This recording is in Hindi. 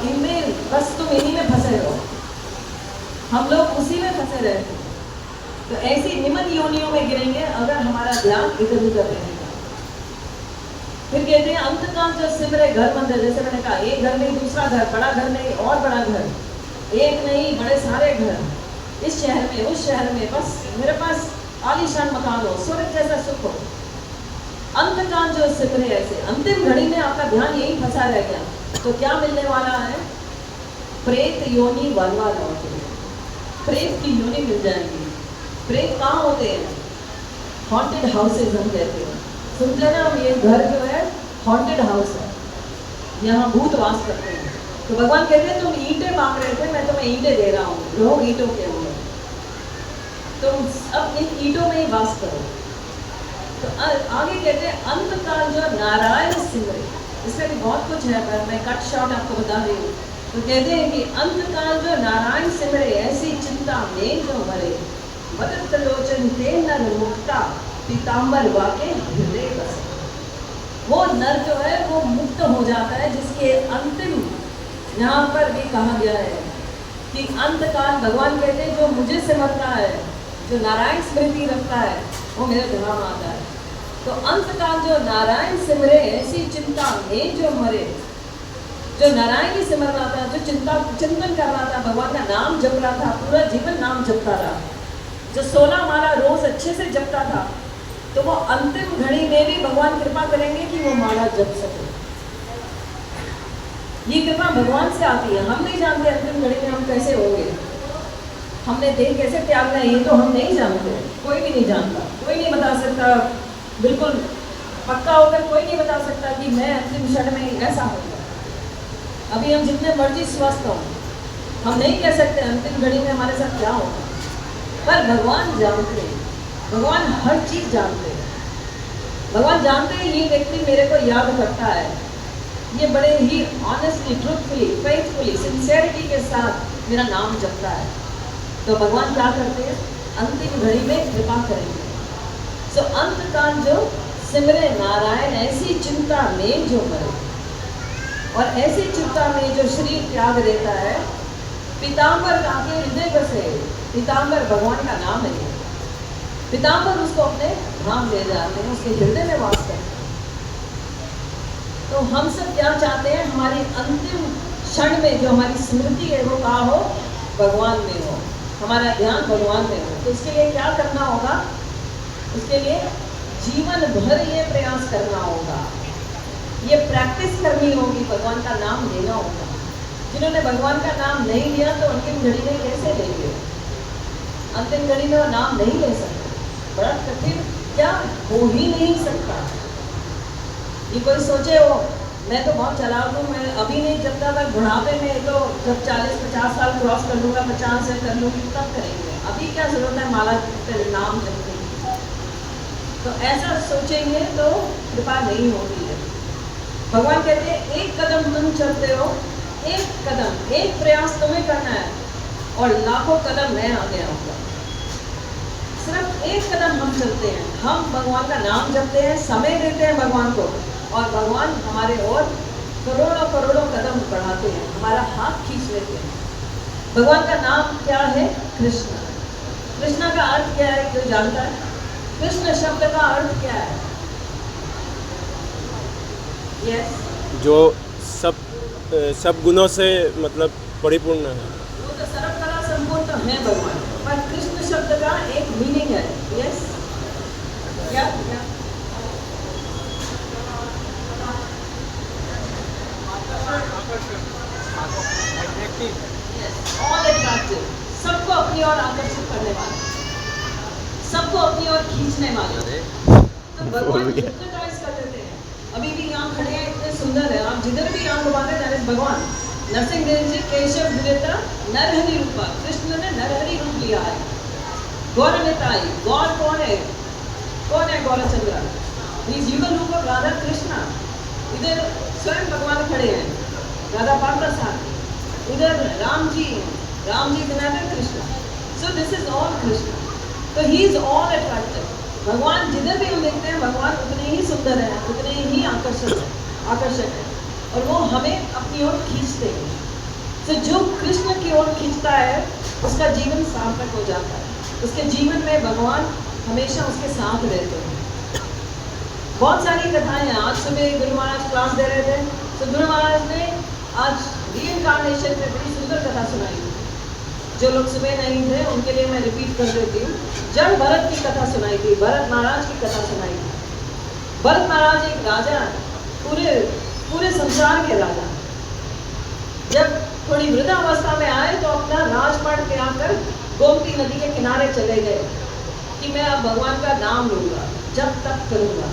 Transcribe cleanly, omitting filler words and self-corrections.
इनमें बस तुम इन्हीं में फंसे रहो, हम लोग उसी में फंसे रहते हैं। तो ऐसी निमन योनियों में गिरेंगे अगर हमारा ध्यान इधर उधर रहेगा। फिर कहते हैं अंतकाल जो सिमरे घर मंदिर, जैसे मैंने कहा एक घर नहीं दूसरा घर, बड़ा घर नहीं और बड़ा घर, एक नहीं बड़े सारे घर, इस शहर में उस शहर में, बस मेरे पास आलीशान मकान हो, स्वर्ग जैसा सुख हो। अंतकाल जो सिमरे ऐसे, अंतिम घड़ी में आपका ध्यान यही फंसा रह गया तो क्या मिलने वाला है? प्रेत योनि वनवा लौटे, प्रेत की योनि मिल जाएगी। प्रेत कहाँ होते हैं? हॉन्टेड हाउसेज हम कहते हैं, सुनते हैं ना हम, ये घर जो है हॉन्टेड हाउस है, यहाँ भूत वास करते हैं। तो भगवान कहते हैं तुम ईंटें मांग रहे थे, मैं तुम्हें ईंटें दे रहा हूँ, रहो ईंटों के अंदर, तुम अब इन ईंटों में ही वास करो। तो आगे कहते हैं अंतकाल जो नारायण सिमरे, इसमें भी बहुत कुछ है पर मैं कट शॉर्ट आपको बता रही हूँ। तो कहते हैं कि अंतकाल जो नारायण सिमरे ऐसी चिंता में जो मरे, मदद लोचन ते नर मुक्ता पीताम्बर वाके हृदय बसे। वो नर जो है वो मुक्त हो जाता है, जिसके अंतिम यहाँ पर भी कहा गया है कि अंतकाल, भगवान कहते हैं जो मुझे सिमरता है, जो नारायण स्मृति रखता है वो मेरे धाम आता है। तो अंतकाल जो नारायण सिमरे ऐसी चिंता में जो मरे, जो नारायण ही सिमर रहा था, जो चिंतन कर रहा था, भगवान का नाम जप रहा था, पूरा जीवन नाम जपता रहा, जो 16 माला रोज अच्छे से जपता था, तो वो अंतिम घड़ी में भी भगवान कृपा करेंगे कि वो माला जप सके। ये कृपा भगवान से आती है, हम नहीं जानते अंतिम घड़ी में हम कैसे होंगे, हमने देह कैसे त्यागना है ये तो हम नहीं जानते, कोई भी नहीं जानता, कोई नहीं बता सकता बिल्कुल पक्का होकर, कोई नहीं बता सकता कि मैं अंतिम क्षण में ऐसा होगा। अभी हम जितने मर्जी स्वस्थ हों, हम नहीं कह सकते अंतिम घड़ी में हमारे साथ क्या होगा, पर भगवान जानते हैं, भगवान हर चीज जानते हैं। भगवान जानते हैं ये व्यक्ति मेरे को याद करता है, ये बड़े ही ऑनेस्टली, ट्रूथफुली, फेथफुली, सिंसियरिटी के साथ मेरा नाम जपता है। तो भगवान क्या करते हैं? अंतिम घड़ी में कृपा करेंगे। सो अंतकाल जो सिमरे नारायण ऐसी चिंता में जो मरे, और ऐसी चिंता में जो शरीर त्याग देता है, पीताम्बर काके हृदय बसे। पीताम्बर भगवान का नाम है, पीताम्बर उसको अपने धाम ले जाते हैं, उसके हृदय में वास करते हैं। तो हम सब क्या चाहते हैं? हमारी अंतिम क्षण में जो हमारी स्मृति है वो कहाँ हो? भगवान में हो, हमारा ध्यान भगवान में हो। तो इसके लिए क्या करना होगा? उसके लिए जीवन भर ये प्रयास करना होगा, ये प्रैक्टिस करनी होगी, भगवान का नाम लेना होगा। जिन्होंने भगवान का नाम नहीं लिया तो अंतिम घड़ी में कैसे लेंगे? अंतिम घड़ी में वो नाम नहीं ले सकते, बड़ा कठिन, क्या हो ही नहीं सकता। ये कोई सोचे हो मैं तो बहुत चलाक हूँ, मैं अभी नहीं जपता था, बुढ़ापे में तो जब 40-50 साल क्रॉस कर लूँगा, 50 से कर लूँगी, तब करेंगे, अभी क्या जरूरत है माला नाम जपने की। तो ऐसा सोचेंगे तो कृपा नहीं होती है। भगवान कहते हैं एक कदम तुम चलते हो, एक कदम, एक प्रयास तुम्हें करना है और लाखों कदम मैं आगे आऊँगा। सिर्फ एक कदम हम चलते हैं, हम भगवान का नाम जपते हैं, समय देते हैं भगवान को, और भगवान हमारे और करोड़ों करोड़ों कदम बढ़ाते हैं, हमारा हाथ खींच लेते हैं। भगवान का नाम क्या है? कृष्ण। कृष्ण का अर्थ क्या है? कोई जानता है? कृष्ण शब्द का अर्थ क्या है? यस, जो सब गुणों से मतलब परिपूर्ण है। वो तो सर्वकला संपूर्ण तो है भगवान, पर कृष्ण शब्द का एक मीनिंग है। यस, क्या ऑल अट्रैक्टिव, सबको अपनी ओर आकर्षित करने वाला, सबको अपनी ओर खींचने वाले। तो भगवान हिप्नोटाइज कर देते हैं। अभी भी यहाँ खड़े हैं, इतने सुंदर है, आप जिधर भी यहाँ घुमाते हैं भगवान। नरसिंह देव जी केशव विजेता नरहरि रूपा, कृष्ण ने नरहरि रूप लिया है। गौरनिताई, गौर कौन है? कौन है गौरचंद्र? इस युगल रूप of राधा कृष्णा। इधर स्वयं भगवान खड़े हैं, राधा पार्वती, इधर Ram ji Janardan Krishna. So this is all Krishna. तो ही इज ऑल अट्रैक्टिव। भगवान जिधर भी हम देखते हैं, भगवान उतने ही सुंदर है, उतने ही आकर्षक है, और वो हमें अपनी ओर खींचते हैं। तो जो कृष्ण की ओर खींचता है उसका जीवन सार्थक हो जाता है, उसके जीवन में भगवान हमेशा उसके साथ रहते हैं। बहुत सारी कथाएं हैं। आज सुबह गुरु महाराज क्लास दे रहे थे, तो गुरु महाराज ने आज रीइंकार्नेशन में बड़ी सुंदर कथा सुनाई। जो लोग सुबह नहीं थे उनके लिए मैं रिपीट कर देती हूँ। जड़ भरत की कथा सुनाई थी, भरत महाराज की कथा सुनाई थी। भरत महाराज एक राजा, पूरे संसार के राजा, जब थोड़ी वृद्धावस्था में आए तो अपना राजपाट त्यागकर गोमती नदी के किनारे चले गए कि मैं अब भगवान का नाम लूंगा, जब तक करूंगा।